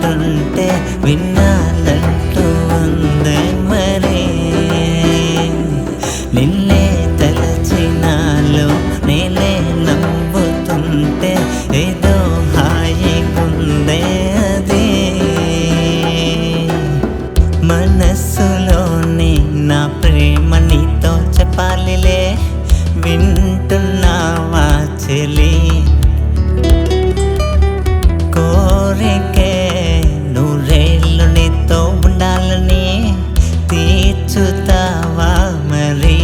చెబుతుంటే వినాలంటూ ఉందే మరి. నిన్నే తలచినాలో నేనే నవ్వుతుంటే ఏదో హాయిగుందే అది. మనస్సులోని నా ప్రేమ నీతో చెప్పాలిలే, వింటున్నావా చెలి? కోరికే నూరేళ్ళు నీతో ఉండాలని తీర్చుతావా మరి?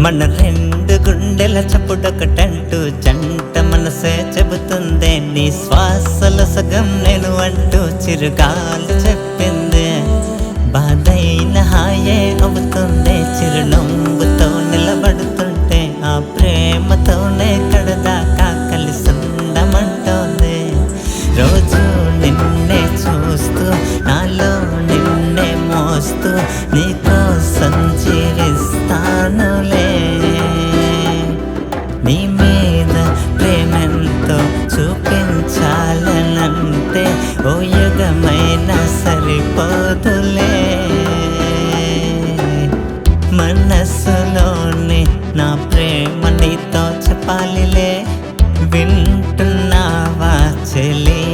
మన రెండు గుండెల చప్పుడొకటంటూ జంట మనసే చెబుతుందే, నీ శ్వాసల సగం నేను అంటూ చిరుగాలు చెప్పిందే. బాధైన హాయే అవుతుందే చిరునవ్వుతో నిలబడుతుంటే, ఆ ప్రేమతోనే కడదాకా కలిసుండమంటోంది. రోజు నిన్నే చూస్తూ నాలో నిన్నే మోస్తూ నీకోసం జీవిస్తానులే. నీ మీద ప్రేమంతో చూపించాలనంటే ఓ యుగమైనా సరిపోదులే. మనస్సులోని నా ప్రేమ నీతో చెప్పాలిలే, వింటున్నావా చెలి?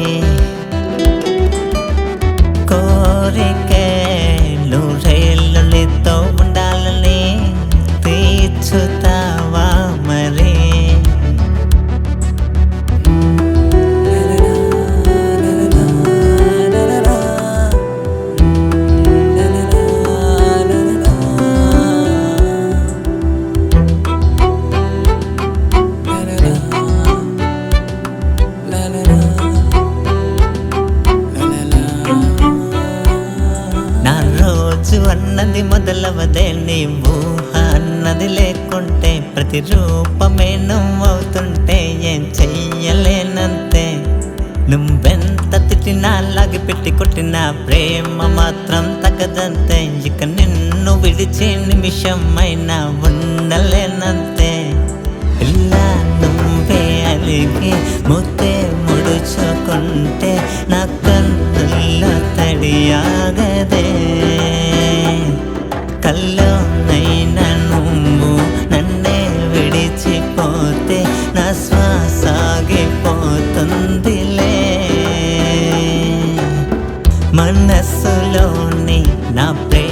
కోరికే నూరేళ్ళు నీతో ఉండాలని తీర్చుతావా మరి? నా రోజు అన్నది మొదలవదే నీ ఊహ అన్నది లేకుంటే, ప్రతి రూపమే నువ్వవుతుంటే ఏం చెయ్యలేనంతే. నువ్వెంత తిట్టినా లాగి పెట్టి కొట్టినా ప్రేమ మాత్రం తగ్గదంతే. ఇక నిన్ను విడిచి నిమిషం అయినా ఉండలేనంతే. ఇలా నువ్వే అలిగి ముద్దే ముడుచుకుంటే నా కన్నుల్లో తడియాగదే. కల్లోనైనా నువ్వు నన్నే విడిచిపోతే నా శ్వాస ఆగిపోతుందిలే. మనస్సులోని నా ప్రేమ